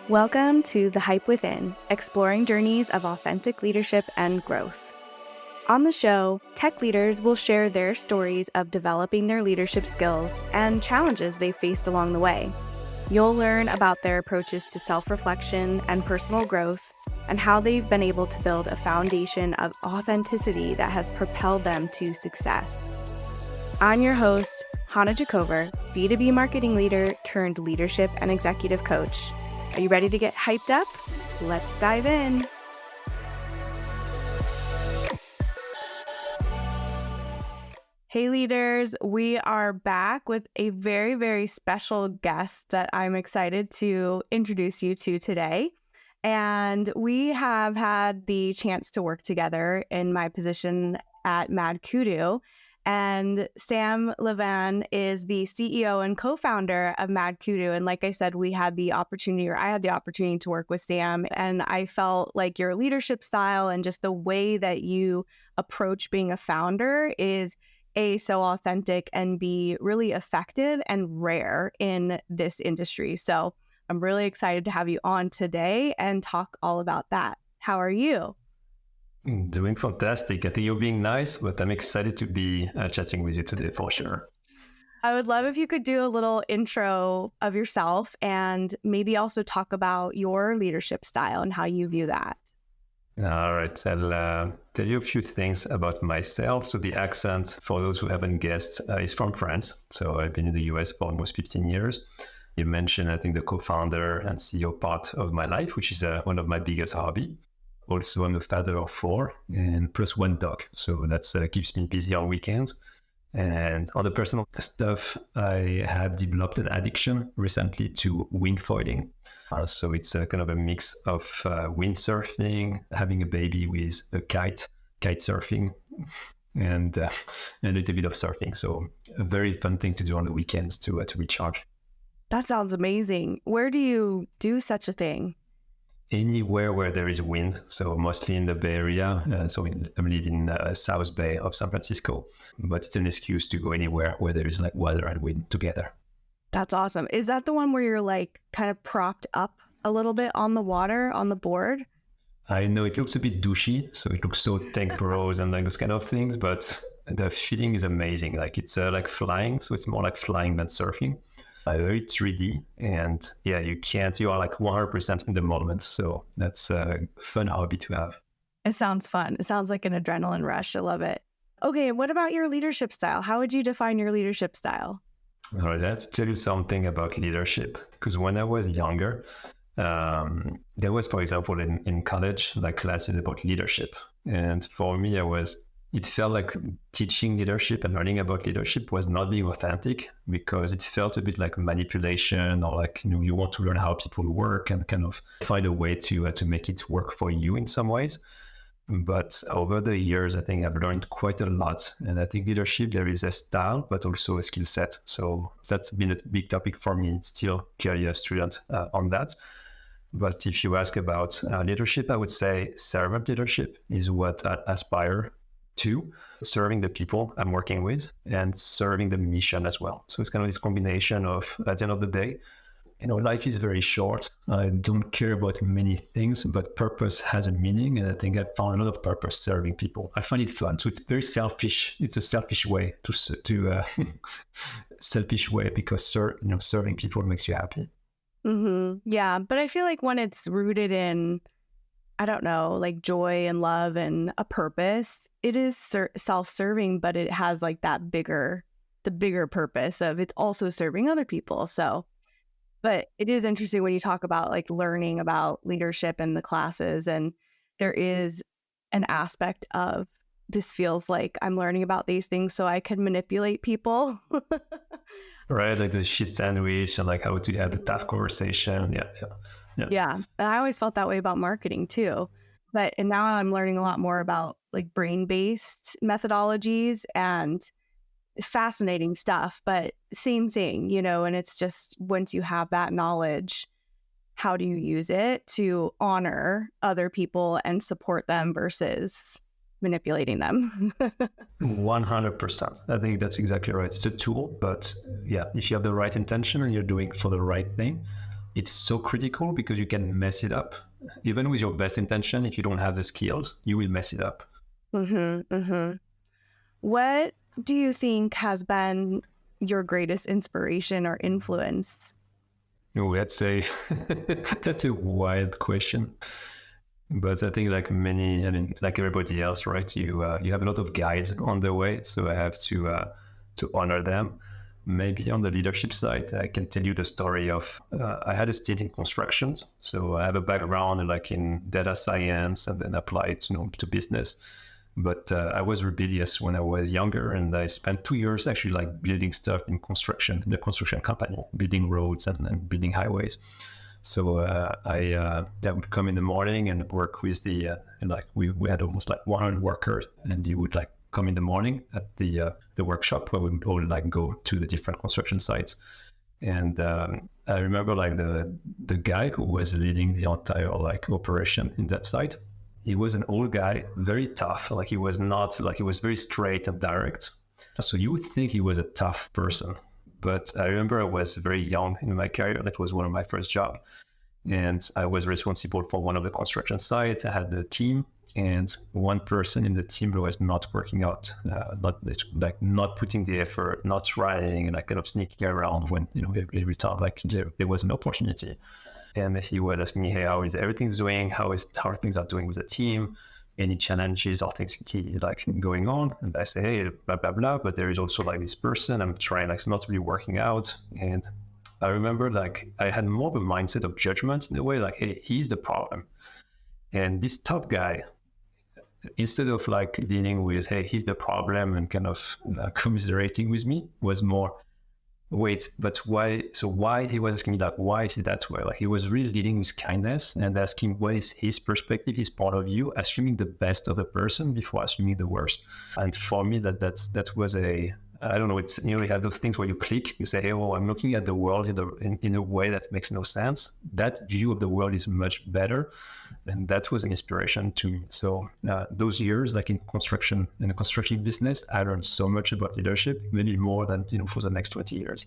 Welcome to The Hype Within, exploring journeys of authentic leadership and growth. On the show, tech leaders will share their stories of developing their leadership skills and challenges they faced along the way. You'll learn about their approaches to self-reflection and personal growth, and how they've been able to build a foundation of authenticity that has propelled them to success. I'm your host, Hana Jacover, B2B marketing leader turned leadership and executive coach. Are you ready to get hyped up? Let's dive in. Hey leaders, we are back with a very, very special guest that I'm excited to introduce you to today. And we have had the chance to work together in my position at MadKudu. And Sam Levan is the CEO and co-founder of MadKudu. And like I said, I had the opportunity to work with Sam. And I felt like your leadership style and just the way that you approach being a founder is A, so authentic, and B, really effective and rare in this industry. So I'm really excited to have you on today and talk all about that. How are you? Doing fantastic. I think you're being nice, but I'm excited to be chatting with you today for sure. I would love if you could do a little intro of yourself and maybe also talk about your leadership style and how you view that. All right. I'll tell you a few things about myself. So the accent, for those who haven't guessed, is from France. So I've been in the US for almost 15 years. You mentioned, I think, the co-founder and CEO part of my life, which is one of my biggest hobby. Also, I'm a father of 4 and plus 1 dog. So that keeps me busy on weekends. And on the personal stuff, I have developed an addiction recently to windfoiling. So it's kind of a mix of windsurfing, having a baby with a kite surfing, and a little bit of surfing. So a very fun thing to do on the weekends to recharge. That sounds amazing. Where do you do such a thing? Anywhere where there is wind, so mostly in the Bay Area. I live in South Bay of San Francisco, but it's an excuse to go anywhere where there is like water and wind together. That's awesome. Is that the one where you're like kind of propped up a little bit on the water, on the board? I know it looks a bit douchey, so it looks so tank bros and like those kind of things, but the feeling is amazing. Like it's like flying, so it's more like flying than surfing. Very 3D, and yeah, you are like 100% in the moment. So that's a fun hobby to have. It sounds fun. It sounds like an adrenaline rush. I love it. Okay, what about your leadership style? How would you define your leadership style? All right, I have to tell you something about leadership, because when I was younger, there was, for example, in college, like classes about leadership. And for me, it felt like teaching leadership and learning about leadership was not being authentic, because it felt a bit like manipulation, or like, you want to learn how people work and kind of find a way to make it work for you in some ways. But over the years, I think I've learned quite a lot. And I think leadership, there is a style, but also a skill set. So that's been a big topic for me, still clearly a student on that. But if you ask about leadership, I would say servant leadership is what I aspire to, serving the people I'm working with and serving the mission as well. So it's kind of this combination of, at the end of the day, life is very short. I don't care about many things, but purpose has a meaning. And I think I found a lot of purpose serving people. I find it fun. So it's very selfish. It's a selfish way selfish way, because serving people makes you happy. Mm-hmm. Yeah. But I feel like when it's rooted in, I don't know, like joy and love and a purpose, it is self-serving, but it has like the bigger purpose of it's also serving other people. So, but it is interesting when you talk about like learning about leadership in the classes, and there is an aspect of this feels like I'm learning about these things so I can manipulate people. Right, like the shit sandwich and like how to have the tough conversation. Yeah. And I always felt that way about marketing too. And now I'm learning a lot more about like brain-based methodologies and fascinating stuff, but same thing, and it's just once you have that knowledge, how do you use it to honor other people and support them versus manipulating them? 100%. I think that's exactly right. It's a tool, but yeah, if you have the right intention and you're doing it for the right thing, it's so critical because you can mess it up. Even with your best intention, if you don't have the skills, you will mess it up. What do you think has been your greatest inspiration or influence? Oh, that's a that's a wild question. But I think like many, I mean, like everybody else, right? You have a lot of guides on the way, so I have to honor them. Maybe on the leadership side, I can tell you the story of I had a stint in constructions, so I have a background like in data science and then applied, to business. But I was rebellious when I was younger, and I spent 2 years actually like building stuff in construction, in the construction company, building roads and building highways. So I would come in the morning and work with and like we had almost like 100 workers, and you would like come in the morning at the workshop where we would all like go to the different construction sites. And I remember like the guy who was leading the entire like operation in that site. He was an old guy, very tough. Like he was not like he was very straight and direct. So you would think he was a tough person. But I remember I was very young in my career. That was one of my first jobs. And I was responsible for one of the construction sites. I had the team, and one person in the team was not working out, not putting the effort, not trying, and like kind of sneaking around when, every time like there was an opportunity. And he was asking me, hey, how is everything doing? How things are doing with the team? Any challenges or things like going on? And I say, hey, blah, blah, blah. But there is also like this person I'm trying, like it's not really working out. And I remember like I had more of a mindset of judgment in a way, like, hey, he's the problem. And this top guy, instead of like dealing with, hey, he's the problem and kind of commiserating with me, was more, wait, but why? So why he was asking me like, why is it that way? Like he was really leading with kindness and asking what is his perspective, his point of view, assuming the best of the person before assuming the worst. And for me, that was I don't know, it's, you have those things where you click, you say, hey, well, I'm looking at the world in a way that makes no sense. That view of the world is much better. And that was an inspiration to me. So those years, like in the construction business, I learned so much about leadership, maybe more than, for the next 20 years.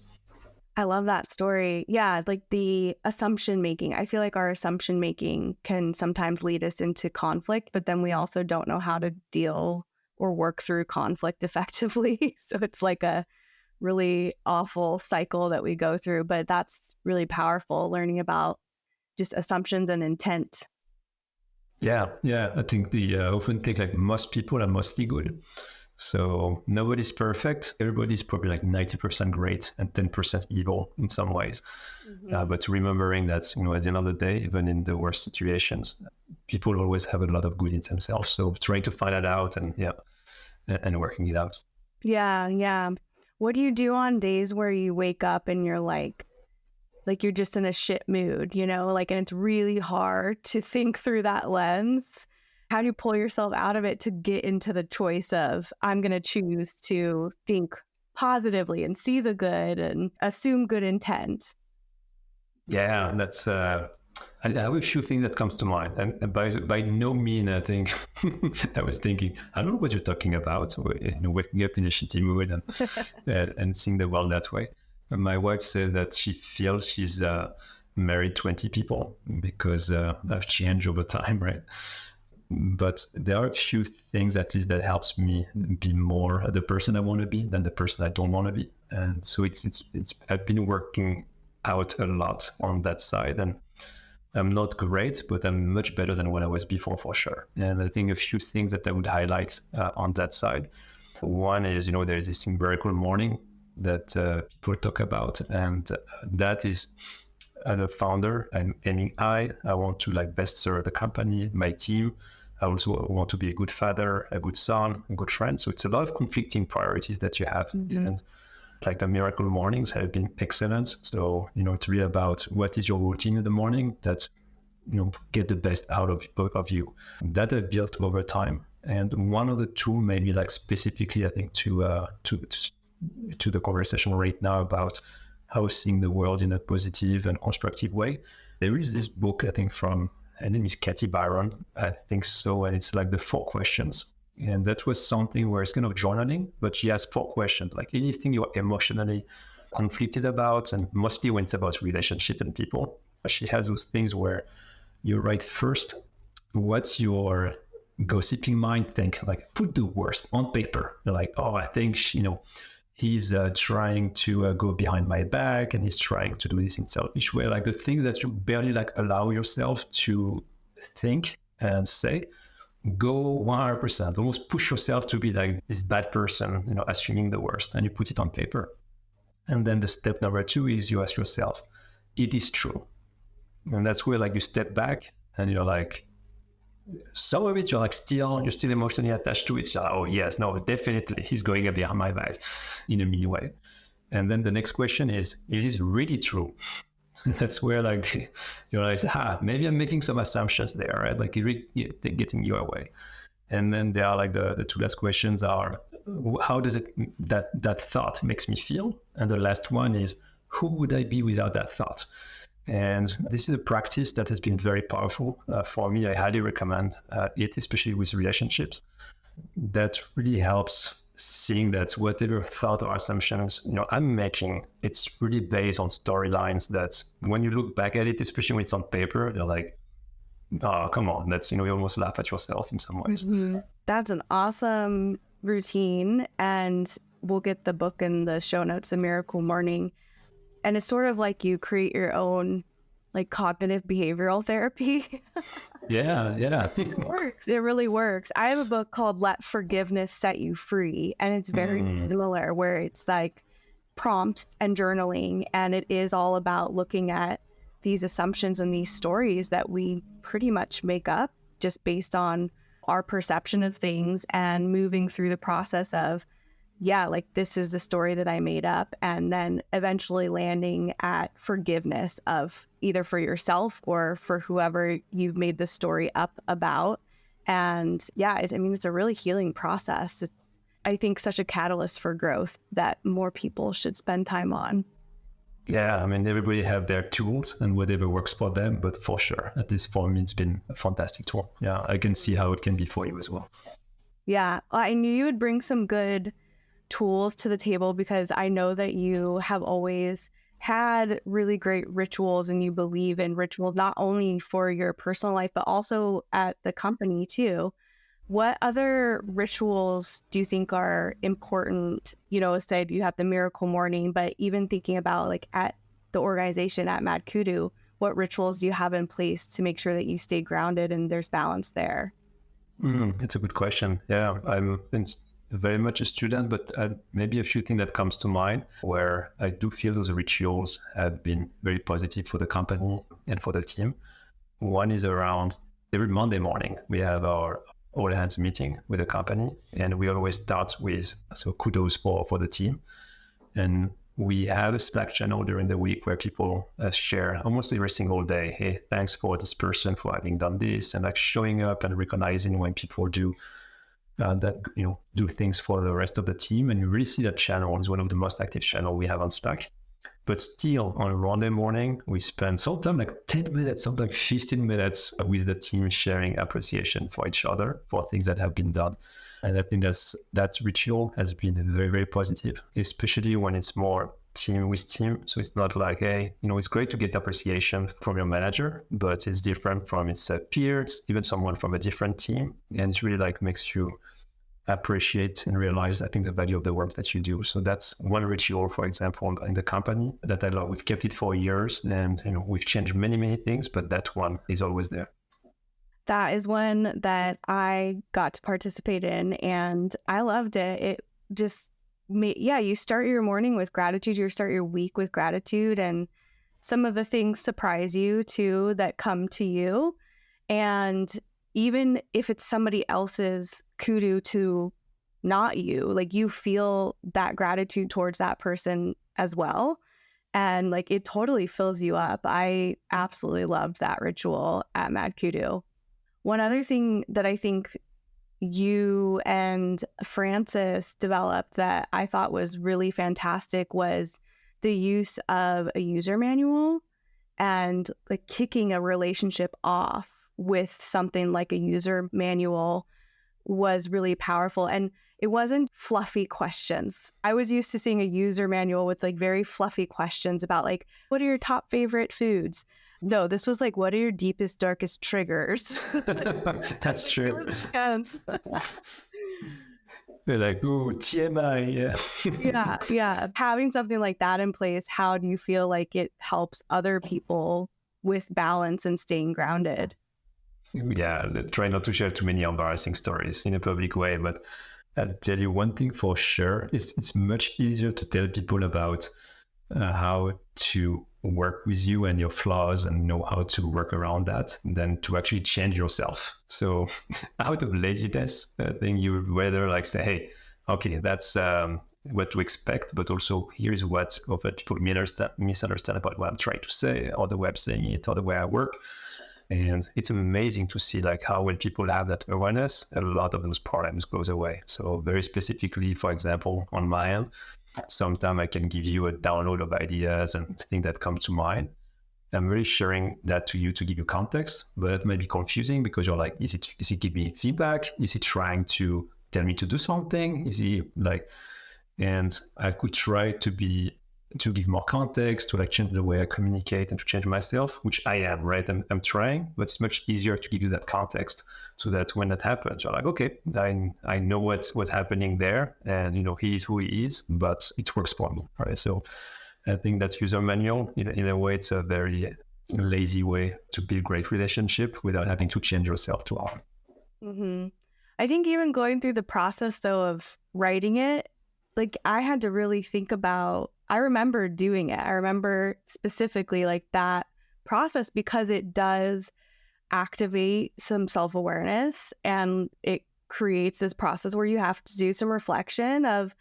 I love that story. Yeah, like the assumption making. I feel like our assumption making can sometimes lead us into conflict, but then we also don't know how to deal or work through conflict effectively. So it's like a really awful cycle that we go through, but that's really powerful, learning about just assumptions and intent. Yeah. I think I often think like most people are mostly good. So nobody's perfect. Everybody's probably like 90% great and 10% evil in some ways. Mm-hmm. But remembering that, at the end of the day, even in the worst situations, people always have a lot of good in themselves. So trying to find that out and working it out. Yeah. What do you do on days where you wake up and you're like you're just in a shit mood, and it's really hard to think through that lens? How do you pull yourself out of it to get into the choice of, I'm going to choose to think positively and see the good and assume good intent? Yeah, that's I have a few things that comes to mind, and by no means I think I was thinking, I don't know what you're talking about. Waking up in a shitty mood and seeing the world that way. And my wife says that she feels she's married 20 people because I've changed over time, right? But there are a few things at least that helps me be more the person I want to be than the person I don't want to be. And so it's I've been working out a lot on that side, and I'm not great, but I'm much better than what I was before for sure. And I think a few things that I would highlight on that side. One is, there's this miracle morning that people talk about, and that is as a founder, I want to like best serve the company, my team. I also want to be a good father, a good son, a good friend. So it's a lot of conflicting priorities that you have. Mm-hmm. And like the miracle mornings have been excellent. So, it's really about what is your routine in the morning that, get the best out of you. That I built over time. And one of the two, maybe like specifically, I think to the conversation right now about how seeing the world in a positive and constructive way. There is this book, I think, from, her name is Katy Byron, I think so, and it's like the 4 questions. And that was something where it's kind of journaling, but she has 4 questions, like anything you're emotionally conflicted about, and mostly when it's about relationship and people. She has those things where you write first what's your gossiping mind think, like put the worst on paper. You're like, oh, I think he's trying to go behind my back, and he's trying to do this in selfish way, like the things that you barely like allow yourself to think and say. Go 100%, almost push yourself to be like this bad person, assuming the worst, and you put it on paper. And then the step number 2 is you ask yourself, it is true. And that's where like you step back and you're like, some of it you're still emotionally attached to it. You're like, oh yes, no, definitely he's going behind my back in a mean way. And then the next question is this really true? That's where like you're like, maybe I'm making some assumptions there, right? Like you're getting your way. And then there are like the 2 last questions are, how does it that thought makes me feel? And the last one is, who would I be without that thought? And this is a practice that has been very powerful for me. I highly recommend it, especially with relationships. That really helps seeing that whatever thought or assumptions I'm making, it's really based on storylines that when you look back at it, especially when it's on paper, you're like, oh, come on. That's, you almost laugh at yourself in some ways. Mm-hmm. That's an awesome routine. And we'll get the book in the show notes, The Miracle Morning. And it's sort of like you create your own like cognitive behavioral therapy. Yeah. It works. It really works. I have a book called Let Forgiveness Set You Free. And it's very similar, where it's like prompts and journaling. And it is all about looking at these assumptions and these stories that we pretty much make up just based on our perception of things, and moving through the process of, like this is the story that I made up, and then eventually landing at forgiveness of either for yourself or for whoever you've made the story up about. And it's a really healing process. It's, I think, such a catalyst for growth that more people should spend time on. Yeah, I mean, everybody have their tools and whatever works for them, but for sure, at least for me, it's been a fantastic tool. Yeah, I can see how it can be for you as well. Yeah, I knew you would bring some good tools to the table, because I know that you have always had really great rituals, and you believe in rituals not only for your personal life but also at the company too. What other rituals do you think are important? Instead you have the Miracle Morning, but even thinking about like at the organization at MadKudu, what rituals do you have in place to make sure that you stay grounded and there's balance there? It's a good question. Yeah, I'm very much a student, but maybe a few things that comes to mind where I do feel those rituals have been very positive for the company and for the team. One is around every Monday morning, we have our all hands meeting with the company, and we always start with kudos for the team. And we have a Slack channel during the week where people share almost every single day, hey, thanks for this person for having done this, and like showing up and recognizing when people do do things for the rest of the team. And you really see that channel is one of the most active channels we have on Slack. But still, on a Monday morning, we spend sometimes like 10 minutes, sometimes 15 minutes with the team sharing appreciation for each other for things that have been done. And I think that ritual has been very, very positive, especially when it's more team with team. So it's not like, hey, it's great to get appreciation from your manager, but it's different from its peers, even someone from a different team. And it really like makes you appreciate and realize, I think, the value of the work that you do. So that's one ritual, for example, in the company that I love. We've kept it for years, and we've changed many, many things, but that one is always there. That is one that I got to participate in, and I loved it. It just you start your morning with gratitude, you start your week with gratitude, and some of the things surprise you too that come to you. And even if it's somebody else's kudu to not you, like you feel that gratitude towards that person as well. And like it totally fills you up. I absolutely loved that ritual at MadKudu. One other thing that I think you and Francis developed that I thought was really fantastic was the use of a user manual, and like kicking a relationship off with something like a user manual was really powerful. And it wasn't fluffy questions. I was used to seeing a user manual with like very fluffy questions about like, what are your top favorite foods? No, this was like, what are your deepest, darkest triggers? That's true. It was intense. They're like, ooh, TMI, yeah. Yeah. Having something like that in place, how do you feel like it helps other people with balance and staying grounded? Yeah, try not to share too many embarrassing stories in a public way, but I'll tell you one thing for sure. It's much easier to tell people about how to work with you and your flaws and know how to work around that than to actually change yourself. So out of laziness, I think you would rather like say, hey, okay, that's what to expect, but also here's what often people misunderstand about what I'm trying to say, or the way I'm saying it, or the way I work. And it's amazing to see like how when people have that awareness, a lot of those problems goes away. So very specifically, for example, on my end, sometimes I can give you a download of ideas and things that come to mind. I'm really sharing that to you to give you context, but it might be confusing because you're like, is he giving me feedback? Is he trying to tell me to do something? Is he like, and I could try to give more context, to like change the way I communicate and to change myself, which I am, right? I'm trying, but it's much easier to give you that context so that when that happens, you're like, okay, I know what's happening there, and he is who he is, but it works for me, right? So I think that user manual, in a way, it's a very lazy way to build great relationship without having to change yourself too hard. Mm-hmm. I think even going through the process though of writing it, like I had to really think about, I remember doing it. I remember specifically like that process because it does activate some self-awareness, and it creates this process where you have to do some reflection of,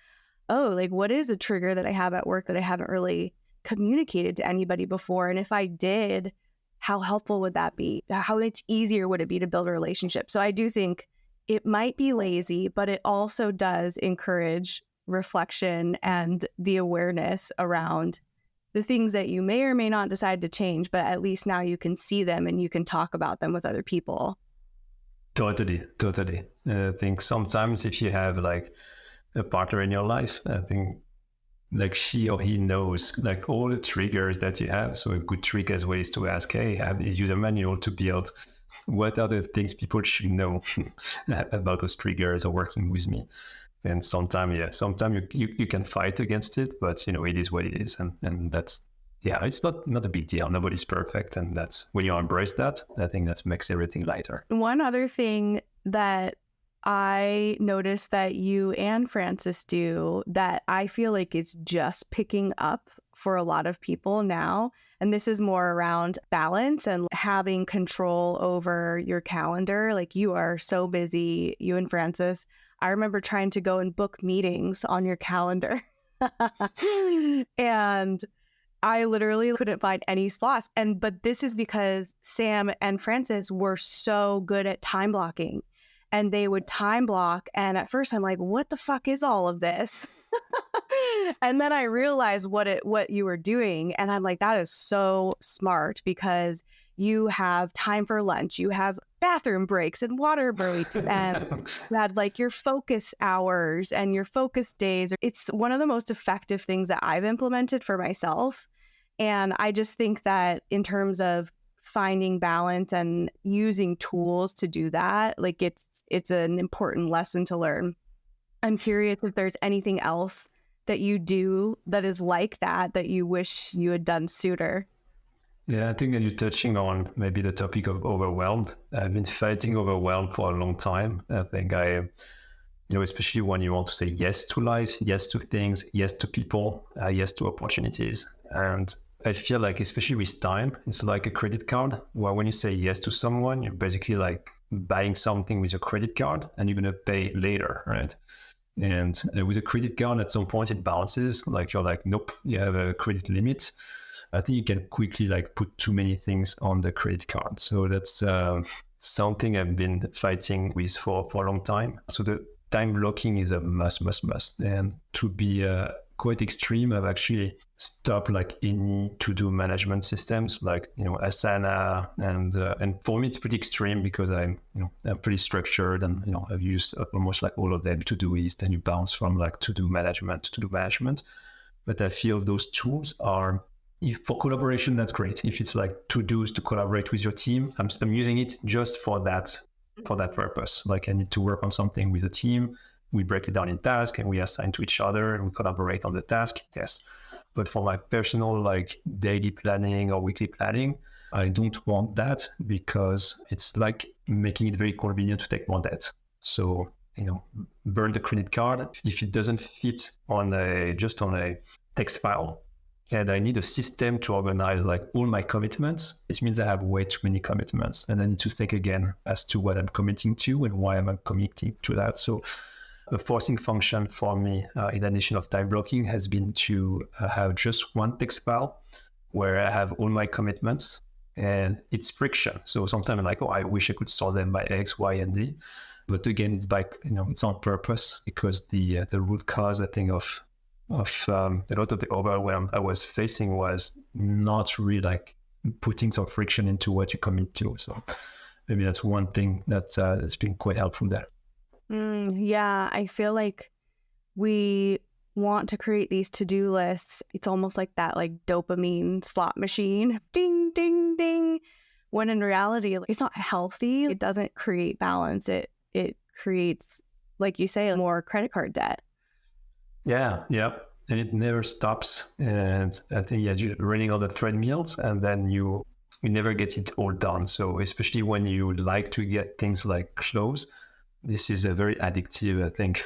oh, like what is a trigger that I have at work that I haven't really communicated to anybody before? And if I did, how helpful would that be? How much easier would it be to build a relationship? So I do think it might be lazy, but it also does encourage reflection and the awareness around the things that you may or may not decide to change, but at least now you can see them and you can talk about them with other people. Totally. I think sometimes if you have like a partner in your life, I think like she or he knows like all the triggers that you have. So a good trick as well is to ask, hey, I have this user manual to build. What are the things people should know about those triggers or working with me? And sometimes you can fight against it, but it is what it is, and that's it's not a big deal. Nobody's perfect, and that's when you embrace that, I think that makes everything lighter. One other thing that I noticed that you and Francis do that I feel like it's just picking up for a lot of people now, and this is more around balance and having control over your calendar. Like you are so busy, you and Francis. I remember trying to go and book meetings on your calendar and I literally couldn't find any slots. But this is because Sam and Francis were so good at time blocking, and they would time block. And at first I'm like, what the fuck is all of this? And then I realized what you were doing. And I'm like, that is so smart because you have time for lunch, you have bathroom breaks and water breaks, and you had like your focus hours and your focus days. It's one of the most effective things that I've implemented for myself. And I just think that in terms of finding balance and using tools to do that, like it's an important lesson to learn. I'm curious if there's anything else that you do that is like that you wish you had done sooner. Yeah, I think that you're touching on maybe the topic of overwhelmed. I've been fighting overwhelmed for a long time. I think especially when you want to say yes to life, yes to things, yes to people, yes to opportunities. And I feel like, especially with time, it's like a credit card where when you say yes to someone, you're basically like buying something with your credit card and you're going to pay later, right? And with a credit card, at some point it bounces. Like you're like, nope, you have a credit limit. I think you can quickly like put too many things on the credit card. So that's something I've been fighting with for a long time. So the time blocking is a must. And to be quite extreme, I've actually stopped like any to-do management systems like Asana, and for me it's pretty extreme because I'm pretty structured, and I've used almost like all of them. Todoist, and you bounce from like to-do management. But I feel those tools are if for collaboration, that's great. If it's like to-dos to collaborate with your team, I'm using it just for that purpose. Like I need to work on something with a team. We break it down in tasks and we assign to each other and we collaborate on the task. Yes. But for my personal like daily planning or weekly planning, I don't want that because it's like making it very convenient to take more debt. So, burn the credit card if it doesn't fit on a text file. And I need a system to organize like all my commitments. It means I have way too many commitments and I need to think again as to what I'm committing to and why I'm committing to that. So a forcing function for me, in addition of time blocking, has been to have just one text file where I have all my commitments and it's friction. So sometimes I'm like, oh, I wish I could sort them by X, Y, and Z. But again, it's it's on purpose because the root cause, I think, of a lot of the overwhelm I was facing was not really like putting some friction into what you commit to. So maybe that's one thing that's been quite helpful there. Yeah, I feel like we want to create these to-do lists. It's almost like that like dopamine slot machine. Ding, ding, ding. When in reality, it's not healthy. It doesn't create balance. It creates, like you say, more credit card debt. Yeah. And it never stops. And I think, you're running on the treadmills and then you never get it all done. So especially when you like to get things like close, this is a very addictive, I think,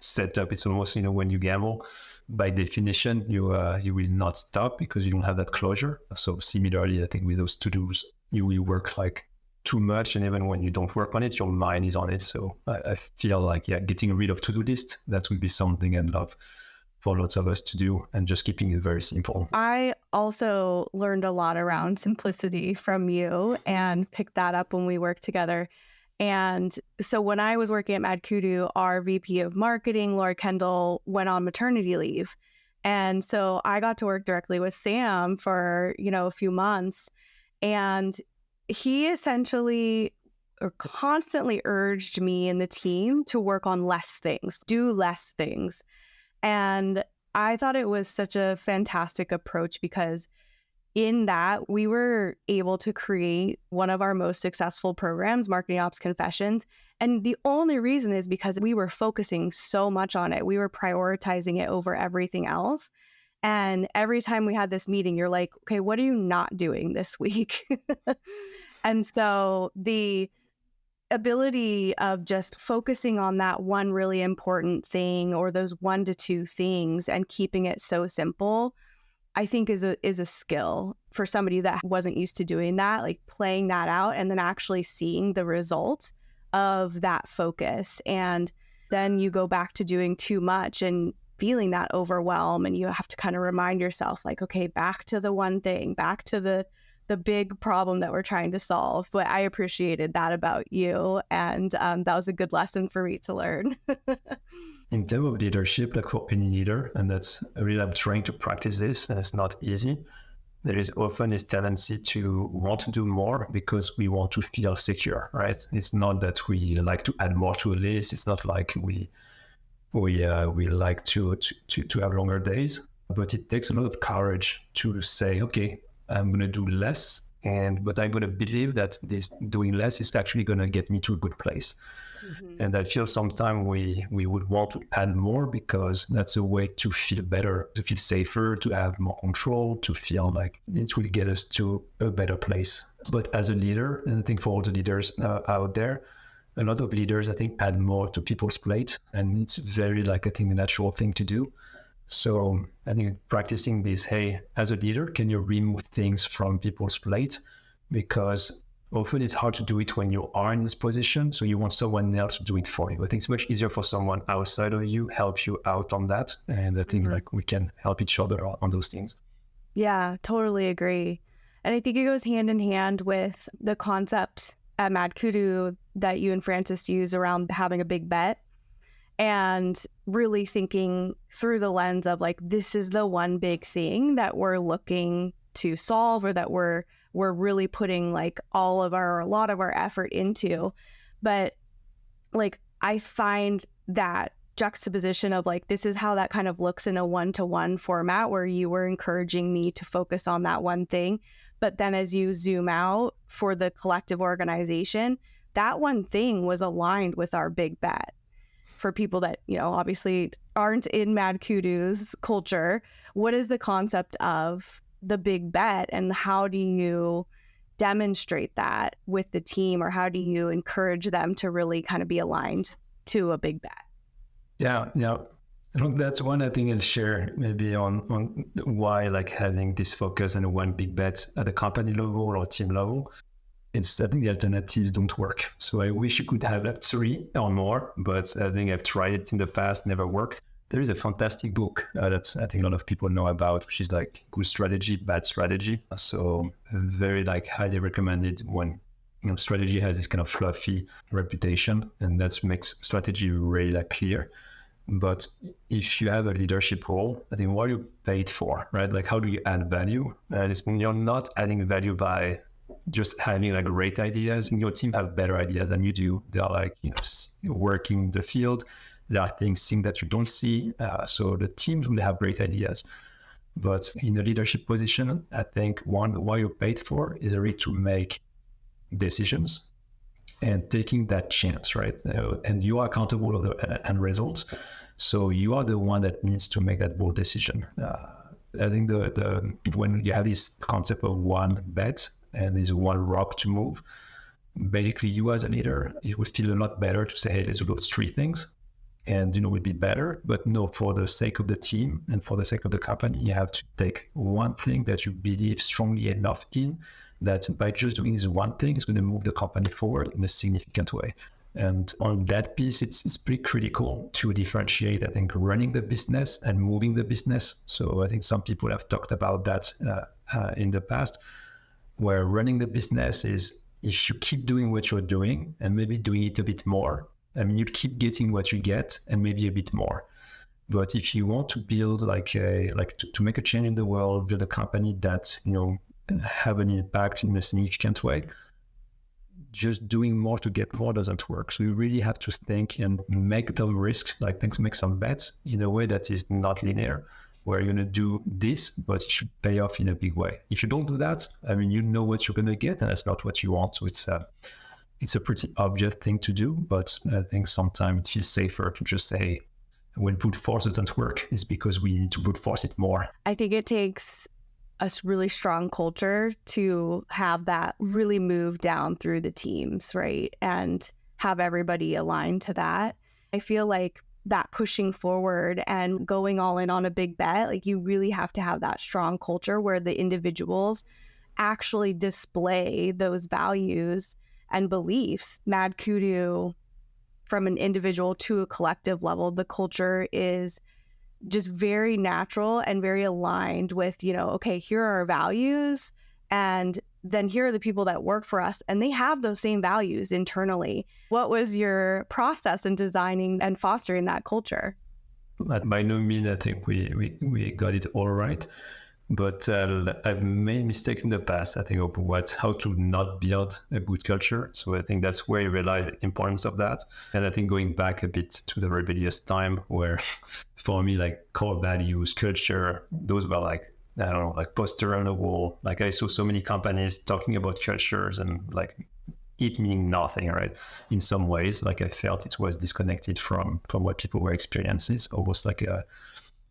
setup. It's almost, when you gamble, by definition, you will not stop because you don't have that closure. So similarly, I think with those to-dos, you will work like too much. And even when you don't work on it, your mind is on it. So I feel like, getting rid of to-do list, that would be something I'd love for lots of us to do and just keeping it very simple. I also learned a lot around simplicity from you and picked that up when we worked together. And so when I was working at MadKudu, our VP of marketing, Laura Kendall, went on maternity leave. And so I got to work directly with Sam for, a few months. And he essentially or constantly urged me and the team to work on less things, do less things. And I thought it was such a fantastic approach because in that, we were able to create one of our most successful programs, Marketing Ops Confessions. And the only reason is because we were focusing so much on it. We were prioritizing it over everything else. And every time we had this meeting, you're like, okay, what are you not doing this week? And so the ability of just focusing on that one really important thing or those 1 to 2 things and keeping it so simple, I think is a skill for somebody that wasn't used to doing that, like playing that out and then actually seeing the result of that focus. And then you go back to doing too much and feeling that overwhelm, and you have to kind of remind yourself like, okay, back to the one thing, back to the big problem that we're trying to solve. But I appreciated that about you. And that was a good lesson for me to learn. In terms of leadership, like for any leader, and that's really, I'm trying to practice this, and it's not easy. There is often this tendency to want to do more because we want to feel secure, right? It's not that we like to add more to a list. It's not like we like to have longer days, but it takes a lot of courage to say, okay, I'm going to do less, but I'm going to believe that this doing less is actually going to get me to a good place. Mm-hmm. And I feel sometimes we would want to add more because that's a way to feel better, to feel safer, to have more control, to feel like it will get us to a better place. But as a leader, and I think for all the leaders out there, a lot of leaders, I think, add more to people's plate. And it's very, I think, a natural thing to do. So I think practicing this, hey, as a leader, can you remove things from people's plate? Because often it's hard to do it when you are in this position. So you want someone else to do it for you. I think it's much easier for someone outside of you, help you out on that. And I think we can help each other on those things. Yeah, totally agree. And I think it goes hand in hand with the concept at MadKudu that you and Francis use around having a big bet and really thinking through the lens of this is the one big thing that we're looking to solve or that we're really putting a lot of our effort into. But I find that juxtaposition of like, this is how that kind of looks in a one-to-one format where you were encouraging me to focus on that one thing. But then as you zoom out for the collective organization, that one thing was aligned with our big bet. For people that, obviously aren't in MadKudu's culture, what is the concept of the big bet and how do you demonstrate that with the team, or how do you encourage them to really kind of be aligned to a big bet? Yeah. That's one I think I'll share maybe on why like having this focus and one big bet at the company level or team level. I think the alternatives don't work. So I wish you could have like 3 or more, but I think I've tried it in the past, never worked. There is a fantastic book that I think a lot of people know about, which is like Good Strategy, Bad Strategy. So very like highly recommended when strategy has this kind of fluffy reputation, and that makes strategy really like clear. But if you have a leadership role, I think what are you paid for, right? Like how do you add value? And you're not adding value by just having like great ideas, and your team have better ideas than you do. They are like, working the field. There are things that you don't see. So the teams will have great ideas. But in a leadership position, I think what you're paid for is really to make decisions and taking that chance, right? And you are accountable of the end results. So you are the one that needs to make that bold decision. I think when you have this concept of one bet, and there's one rock to move, basically you as a leader, it would feel a lot better to say, hey, let's do those 3 things and, it would be better. But no, for the sake of the team and for the sake of the company, you have to take one thing that you believe strongly enough in, that by just doing this one thing is going to move the company forward in a significant way. And on that piece, it's pretty critical to differentiate, I think, running the business and moving the business. So I think some people have talked about that in the past, where running the business is if you keep doing what you're doing and maybe doing it a bit more, you keep getting what you get and maybe a bit more. But if you want to build to make a change in the world, build a company that, have an impact in a significant way, just doing more to get more doesn't work. So you really have to think and make the risks, make some bets in a way that is not linear, where you're going to do this, but it should pay off in a big way. If you don't do that, you know what you're going to get, and that's not what you want. So it's a pretty obvious thing to do, but I think sometimes it feels safer to just say, when brute force doesn't work, it's because we need to brute force it more. I think it takes a really strong culture to have that really move down through the teams, right? And have everybody aligned to that. I feel like that pushing forward and going all in on a big bet, like you really have to have that strong culture where the individuals actually display those values and beliefs. MadKudu, from an individual to a collective level, the culture is just very natural and very aligned with, okay, here are our values, and then here are the people that work for us, and they have those same values internally. What was your process in designing and fostering that culture? By no means, I think we got it all right. But I've made mistakes in the past, I think, of how to not build a good culture. So I think that's where you realize the importance of that. And I think going back a bit to the rebellious time, where for me, like core values, culture, those were like poster on the wall. Like I saw so many companies talking about cultures and like it meaning nothing, right? In some ways, like I felt it was disconnected from what people were experiencing, almost like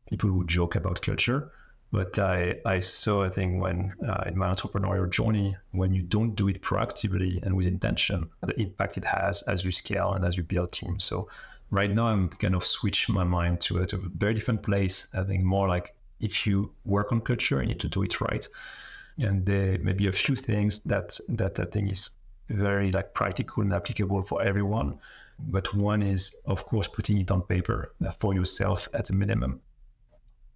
people who joke about culture. But I saw, I think, when in my entrepreneurial journey, when you don't do it proactively and with intention, the impact it has as you scale and as you build teams. So right now, I'm kind of switch my mind to a very different place. I think more like if you work on culture, you need to do it right. And there may be a few things that I think is very like practical and applicable for everyone. But one is, of course, putting it on paper for yourself at a minimum.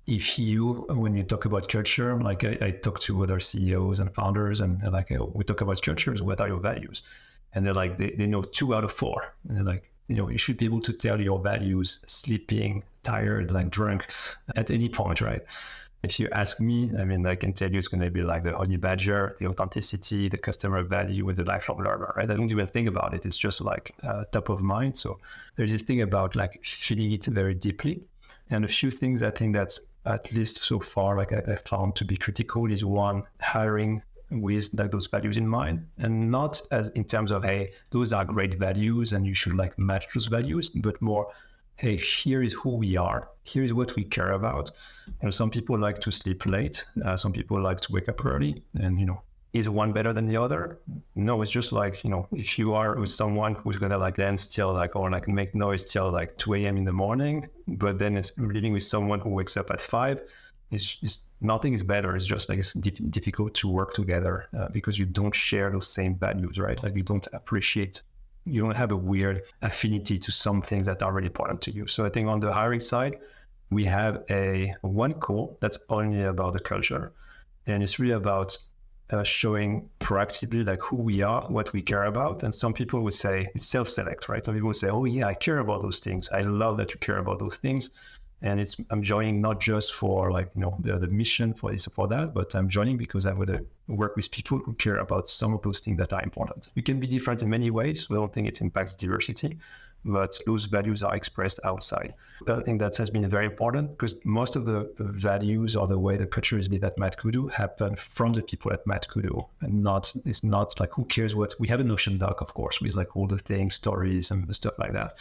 When you talk about culture, like I talk to other CEOs and founders, and they're like, we talk about cultures, what are your values? And they're like, they know 2 out of 4. And they're like, you should be able to tell your values sleeping, tired, like drunk at any point, right? If you ask me, I mean, I can tell you it's going to be like the honey badger, the authenticity, the customer value with the lifelong learner, right? I don't even think about it. It's just like top of mind. So there's this thing about like feeling it very deeply. And a few things I think that's at least so far, like I found to be critical is one, hiring with like those values in mind, and not as in terms of, hey, those are great values and you should like match those values, but more, hey, here is who we are. Here is what we care about. Some people like to sleep late. Some people like to wake up early. And, is one better than the other? No, it's just like, if you are with someone who's going to like dance till like, or like make noise till like 2 a.m. in the morning, but then it's living with someone who wakes up at 5, it's nothing is better. It's just like it's difficult to work together because you don't share those same values, right? Like you don't have a weird affinity to some things that are really important to you. So I think on the hiring side, we have one call that's only about the culture. And it's really about showing proactively like who we are, what we care about. And some people would say it's self-select, right? Some people would say, oh yeah, I care about those things. I love that you care about those things. And I'm joining not just for like, the mission for this or for that, but I'm joining because I would work with people who care about some of those things that are important. We can be different in many ways. We don't think it impacts diversity, but those values are expressed outside. I think that has been very important because most of the values or the way the culture is built at MadKudu happen from the people at MadKudu, and it's not like who cares what. We have a Notion doc, of course, with like all the things, stories and stuff like that.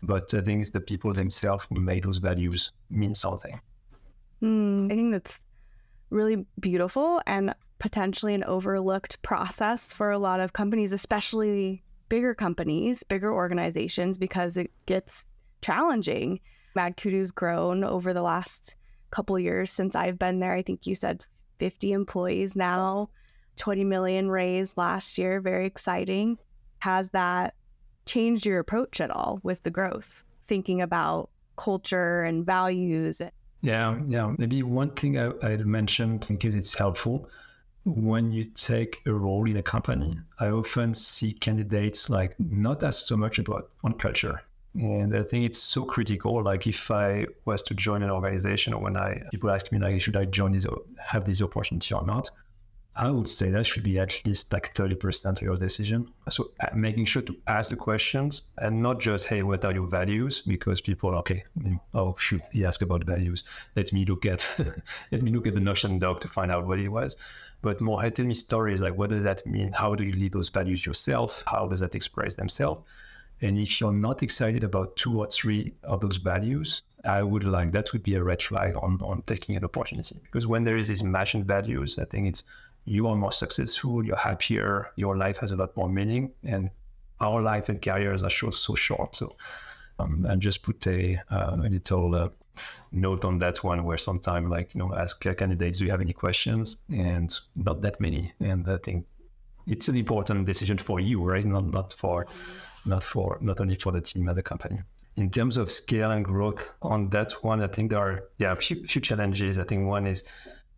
But I think it's the people themselves who make those values mean something. I think that's really beautiful and potentially an overlooked process for a lot of companies, especially bigger companies, bigger organizations, because it gets challenging. MadKudu's grown over the last couple of years since I've been there. I think you said 50 employees now, 20 million raised last year. Very exciting. Has that changed your approach at all with the growth, thinking about culture and values? Yeah. Maybe one thing I mentioned in case it's helpful. When you take a role in a company, I often see candidates like not ask so much about on culture. And I think it's so critical. Like if I was to join an organization, or when people ask me like, should I have this opportunity or not? I would say that should be at least like 30% of your decision. So making sure to ask the questions and not just, hey, what are your values? Because people are, okay, oh shoot, he asked about values. Let me look at the Notion doc to find out what it was. But more, hey, tell me stories like, what does that mean? How do you lead those values yourself? How does that express themselves? And if you're not excited about 2 or 3 of those values, that would be a red flag on taking an opportunity. Because when there is this match in values, I think you are more successful, you're happier, your life has a lot more meaning, and our life and careers are so short. So and just put a little note on that one where sometimes ask candidates, do you have any questions? And not that many. And I think it's an important decision for you, right? Not only for the team at the company. In terms of scale and growth on that one, I think there are a few challenges. I think one is,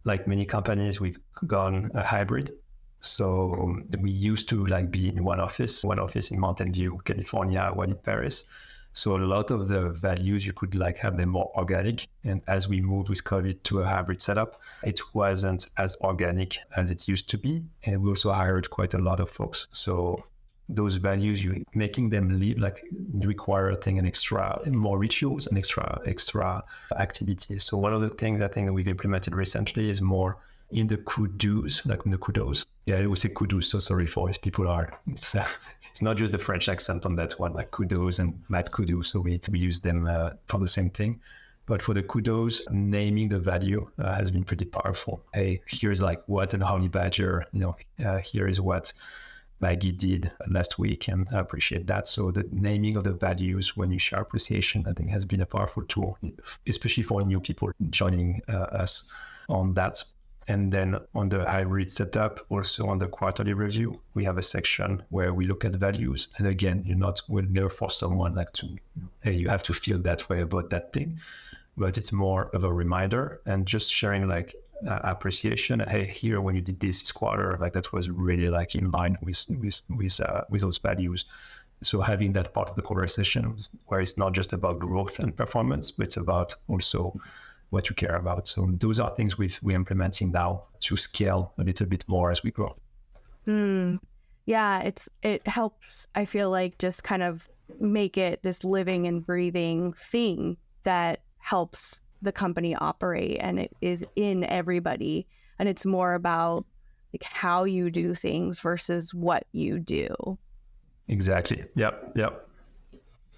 like many companies, we've gone a hybrid. So we used to be in one office in Mountain View, California, one in Paris. So a lot of the values you could have them more organic. And as we moved with COVID to a hybrid setup, it wasn't as organic as it used to be. And we also hired quite a lot of folks. So those values, you making them live require more rituals and extra activities. So one of the things I think that we've implemented recently is more in the kudos, in the kudos. Yeah, I would say kudos. So sorry for if people are. It's not just the French accent on that one, like kudos and MadKudu. So we use them for the same thing. But for the kudos, naming the value has been pretty powerful. Hey, here's what an honey badger. Here is what Maggie did last week, and I appreciate that. So the naming of the values when you share appreciation, I think, has been a powerful tool, especially for new people joining us on that. And then on the hybrid setup, also on the quarterly review, we have a section where we look at values. And again, we'll never force someone hey, you have to feel that way about that thing. But it's more of a reminder and just sharing appreciation. And hey, here when you did this quarter, that was really in line with those values. So having that part of the conversation where it's not just about growth and performance, but it's about also what you care about. So those are things we're implementing now to scale a little bit more as we grow. Yeah, it helps, I feel like, just kind of make it this living and breathing thing that helps the company operate, and it is in everybody, and it's more about like how you do things versus what you do. Exactly. Yep.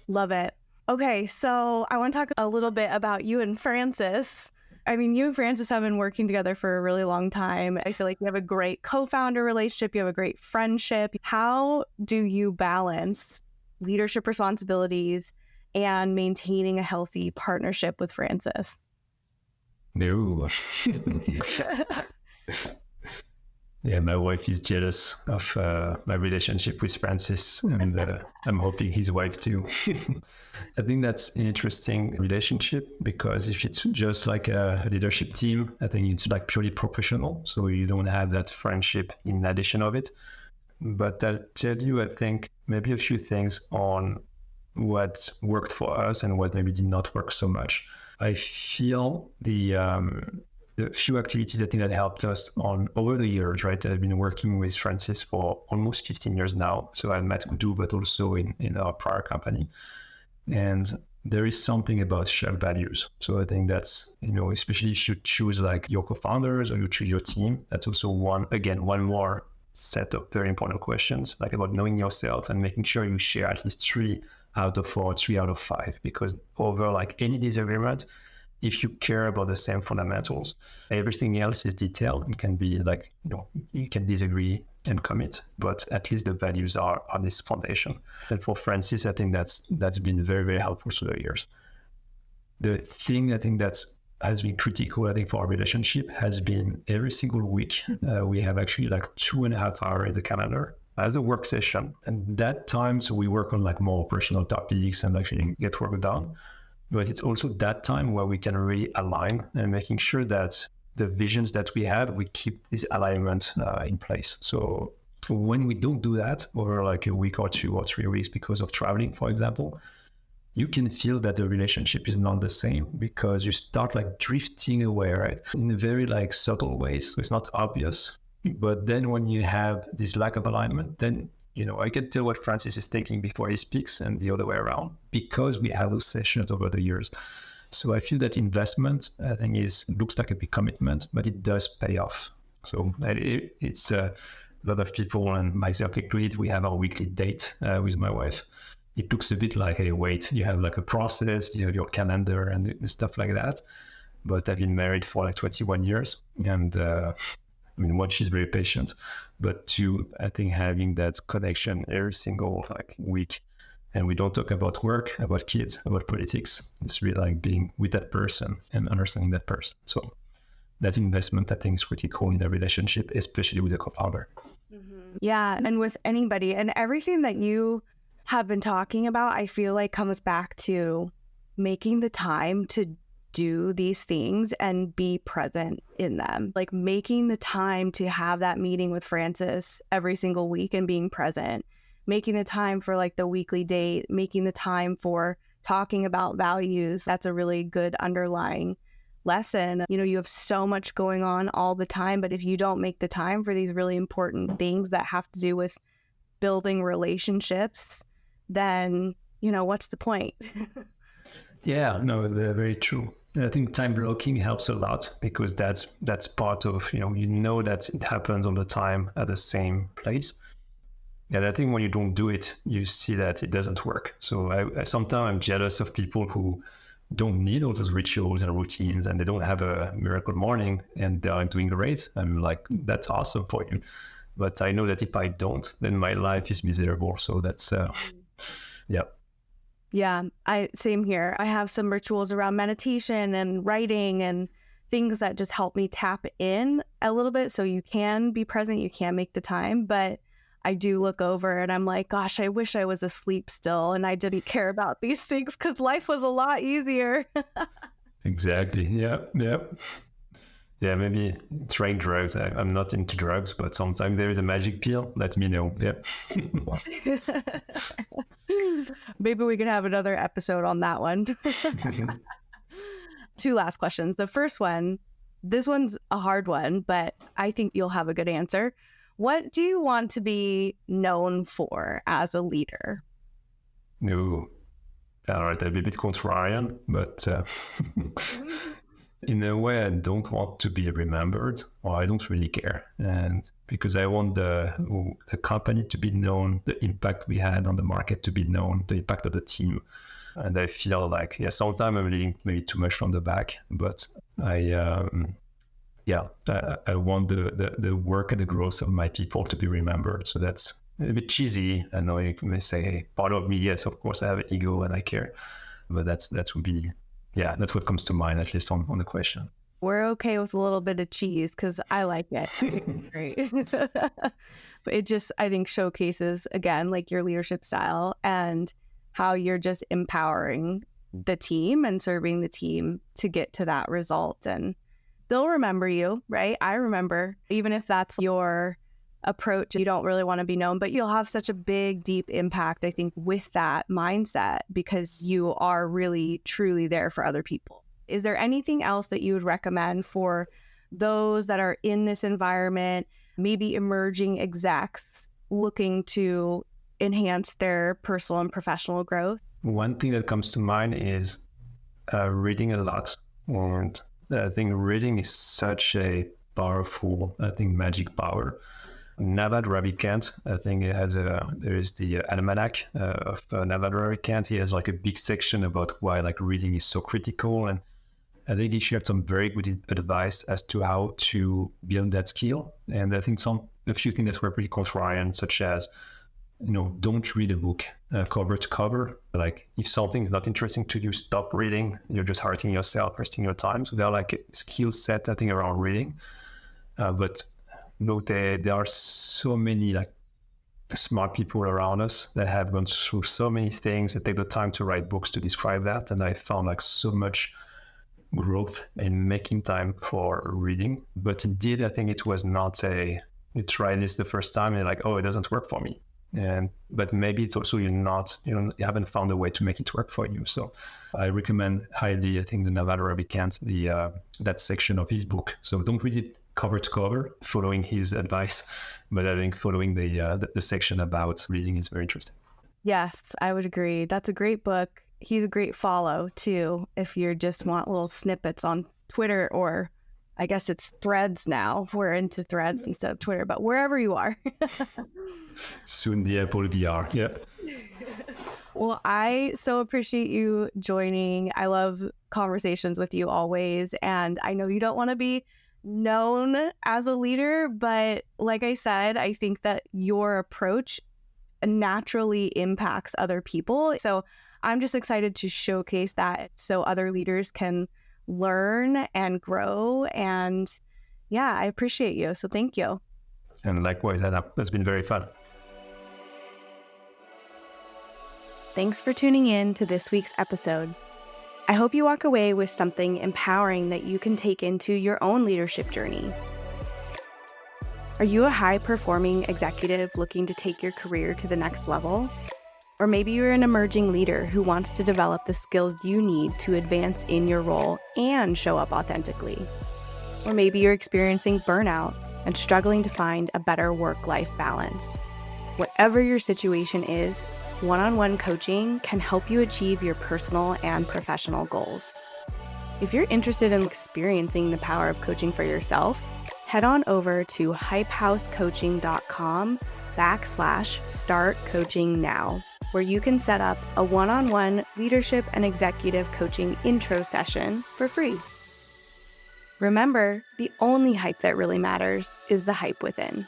Love it. Okay, so I want to talk a little bit about you and Francis. I mean, you and Francis have been working together for a really long time. I feel like you have a great co-founder relationship. You have a great friendship. How do you balance leadership responsibilities and maintaining a healthy partnership with Francis? No. Yeah, my wife is jealous of my relationship with Francis, and I'm hoping his wife too. I think that's an interesting relationship, because if it's just like a leadership team, I think it's like purely professional, so you don't have that friendship in addition of it. But I'll tell you, I think maybe a few things on what worked for us and what maybe did not work so much. I feel the few activities I think that helped us on over the years, right? I've been working with Francis for almost 15 years now. So at MadKudu, but also in our prior company. And there is something about shared values. So I think that's, especially if you choose like your co-founders or you choose your team, that's also one more set of very important questions, like about knowing yourself and making sure you share at least 3 out of 4, 3 out of 5, because over like any disagreement, if you care about the same fundamentals, everything else is detailed and can be like, you can disagree and commit, but at least the values are on this foundation. And for Francis, I think that's been very, very helpful through the years. The thing I think has been critical, I think, for our relationship has been every single week, we have actually like 2.5 hours in the calendar as a work session. And that time, so we work on like more operational topics and actually get work done. But it's also that time where we can really align and making sure that the visions that we have, we keep this alignment in place. So when we don't do that over like a week or 2 or 3 weeks because of traveling, for example, you can feel that the relationship is not the same, because you start like drifting away, right? In a very like subtle ways. So it's not obvious. But then when you have this lack of alignment, then I can tell what Francis is thinking before he speaks, and the other way around, because we have those sessions over the years. So I feel that investment, I think, looks like a big commitment, but it does pay off. So it's a lot of people, and myself included, we have our weekly date with my wife. It looks a bit like, hey, wait, you have like a process, you have your calendar and stuff like that. But I've been married for like 21 years, and one, she's very patient, but 2, I think having that connection every single like week, and we don't talk about work, about kids, about politics. It's really like being with that person and understanding that person. So that investment, I think, is critical in the relationship, especially with a co-founder. Yeah, and with anybody, and everything that you have been talking about, I feel like comes back to making the time to do these things and be present in them, like making the time to have that meeting with Francis every single week and being present, making the time for like the weekly date, making the time for talking about values. That's a really good underlying lesson. You have so much going on all the time, but if you don't make the time for these really important things that have to do with building relationships, then, what's the point? Yeah, no, they're very true. I think time blocking helps a lot, because that's part of, that it happens all the time at the same place. And I think when you don't do it, you see that it doesn't work. So I sometimes I'm jealous of people who don't need all those rituals and routines, and they don't have a miracle morning and they're doing great. I'm like, that's awesome for you. But I know that if I don't, then my life is miserable. So that's, yeah. Yeah, same here. I have some rituals around meditation and writing and things that just help me tap in a little bit, so you can be present, you can make the time. But I do look over and I'm like, gosh, I wish I was asleep still and I didn't care about these things, because life was a lot easier. Exactly. Yeah. Yeah, maybe trying drugs. I'm not into drugs, but sometimes there is a magic pill. Let me know. Yeah. Maybe we could have another episode on that one. 2 last questions. The first one, this one's a hard one, but I think you'll have a good answer. What do you want to be known for as a leader? No, all right, I'll be a bit contrarian, but in a way, I don't want to be remembered, or I don't really care. And because I want the company to be known, the impact we had on the market to be known, the impact of the team. And I feel like, sometimes I'm leading maybe too much from the back, but I want the work and the growth of my people to be remembered. So that's a bit cheesy. I know you may say, hey, part of me, yes, of course I have an ego and I care, but that's what comes to mind, at least on the question. We're okay with a little bit of cheese because I like it. Great. But it just, I think, showcases, again, like your leadership style and how you're just empowering the team and serving the team to get to that result. And they'll remember you, right? I remember, even if that's your approach, you don't really want to be known, but you'll have such a big, deep impact, I think, with that mindset because you are really, truly there for other people. Is there anything else that you would recommend for those that are in this environment, maybe emerging execs looking to enhance their personal and professional growth? One thing that comes to mind is reading a lot. And I think reading is such a powerful, magic power. Navad Ravikant, I think there is the almanac of Navad Ravikant. He has like a big section about why like reading is so critical. And I think he shared some very good advice as to how to build that skill. And I think a few things that were pretty contrarian, such as, don't read a book cover to cover. Like if something is not interesting to you, stop reading. You're just hurting yourself, wasting your time. So they're like a skill set, I think, around reading. But there are so many like smart people around us that have gone through so many things that take the time to write books to describe that. And I found like so much growth in making time for reading. But indeed, I think it was not you tried this the first time and you're like, oh, it doesn't work for me. But maybe it's also you haven't found a way to make it work for you. So I recommend highly, I think, the Navad Ravikant, that section of his book. So don't read it cover to cover, following his advice, but I think following the section about reading is very interesting. Yes, I would agree. That's a great book. He's a great follow too, if you just want little snippets on Twitter, or I guess it's Threads now. We're into Threads instead of Twitter, but wherever you are. Soon the Apple VR. Yeah. Well, I so appreciate you joining. I love conversations with you always. And I know you don't want to be known as a leader, but like I said, I think that your approach naturally impacts other people. So I'm just excited to showcase that so other leaders can learn and grow. And yeah, I appreciate you. So thank you. And likewise, Hana, that's been very fun. Thanks for tuning in to this week's episode. I hope you walk away with something empowering that you can take into your own leadership journey. Are you a high-performing executive looking to take your career to the next level? Or maybe you're an emerging leader who wants to develop the skills you need to advance in your role and show up authentically. Or maybe you're experiencing burnout and struggling to find a better work-life balance. Whatever your situation is, one-on-one coaching can help you achieve your personal and professional goals. If you're interested in experiencing the power of coaching for yourself, head on over to hypehousecoaching.com/start-coaching-now, where you can set up a one-on-one leadership and executive coaching intro session for free. Remember, the only hype that really matters is the hype within.